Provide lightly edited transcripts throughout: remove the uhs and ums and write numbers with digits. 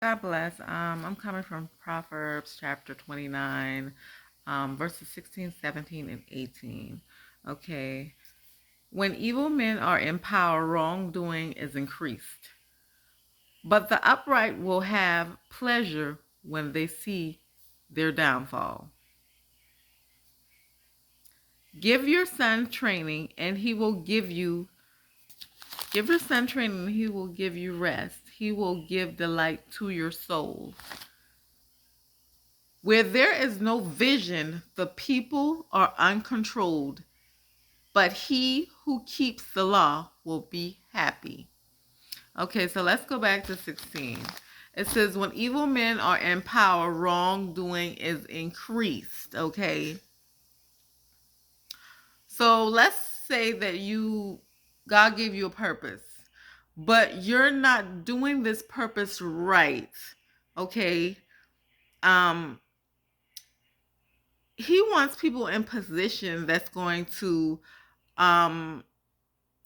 God bless. I'm coming from Proverbs chapter 29, verses 16, 17, and 18. Okay. When evil men are in power, wrongdoing is increased. But the upright will have pleasure when they see their downfall. Give your son training, and he will give you Give your son training, and he will give you rest. He will give delight to your soul. Where there is no vision, the people are uncontrolled, but he who keeps the law will be happy. Okay, so let's go back to 16. It says, when evil men are in power, wrongdoing is increased. Okay, so let's say that God gave you a purpose, but you're not doing this purpose right. Okay, um, he wants people in position that's going to,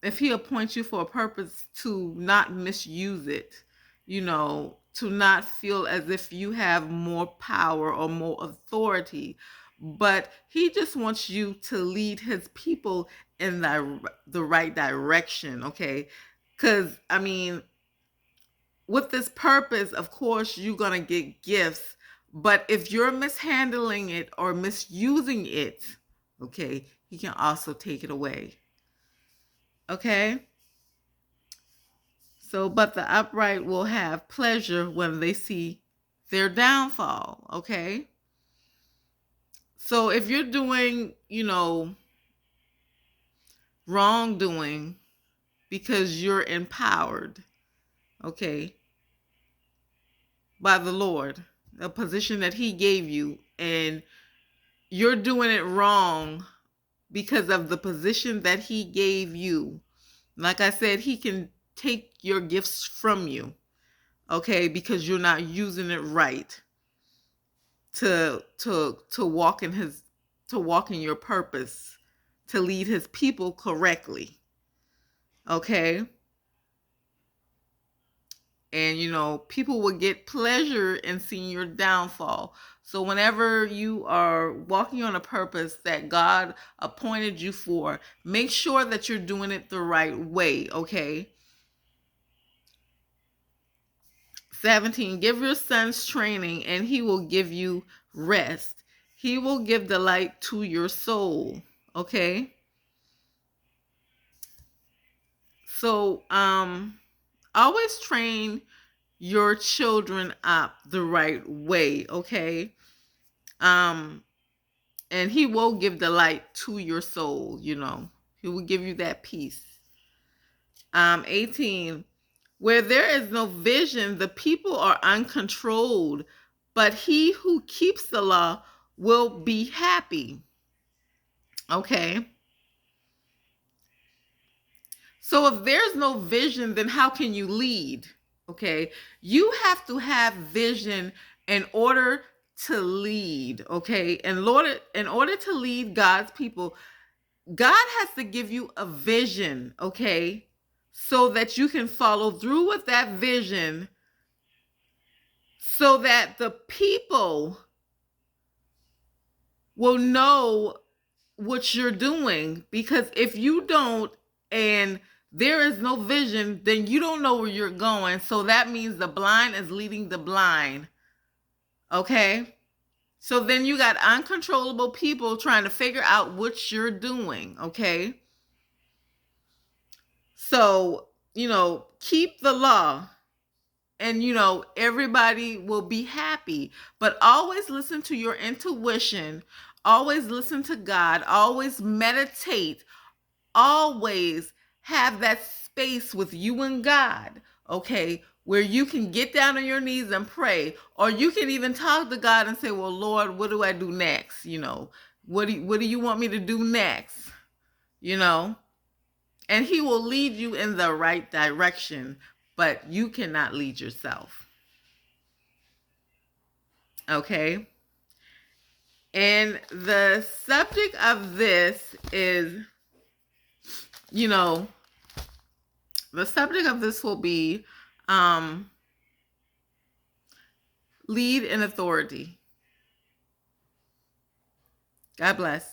if he appoints you for a purpose, to not misuse it, to not feel as if you have more power or more authority, but he just wants you to lead his people in the right direction. Okay, because with this purpose, of course, you're going to get gifts. But if you're mishandling it or misusing it, okay, he can also take it away. Okay? So, but the upright will have pleasure when they see their downfall. Okay? So, if you're doing, wrongdoing because you're empowered, okay, by the Lord, a position that he gave you, and you're doing it wrong because of the position that he gave you. Like I said, he can take your gifts from you, okay, because you're not using it right to walk in your purpose, to lead his people correctly. Okay? And people will get pleasure in seeing your downfall. So whenever you are walking on a purpose that God appointed you for, make sure that you're doing it the right way. Okay? 17, give your sons training, and he will give you rest. He will give delight to your soul. Okay? So always train your children up the right way. Okay? And he will give delight to your soul. He will give you that peace. 18, where there is no vision, the people are uncontrolled, but he who keeps the law will be happy. Okay? So if there's no vision, then how can you lead? Okay? You have to have vision in order to lead. Okay? And Lord, in order to lead God's people, God has to give you a vision. Okay? So that you can follow through with that vision, so that the people will know what you're doing. Because if you don't, and there is no vision, then you don't know where you're going. So that means the blind is leading the blind. Okay? So then you got uncontrollable people trying to figure out what you're doing. Okay? So, keep the law, and everybody will be happy. But always listen to your intuition, always listen to God, always meditate, always have that space with you and God, okay, where you can get down on your knees and pray, or you can even talk to God and say, well, Lord, what do I do next? What do you want me to do next? And he will lead you in the right direction, but you cannot lead yourself. Okay? And the subject of this is, the subject of this will be Lead in authority. God bless.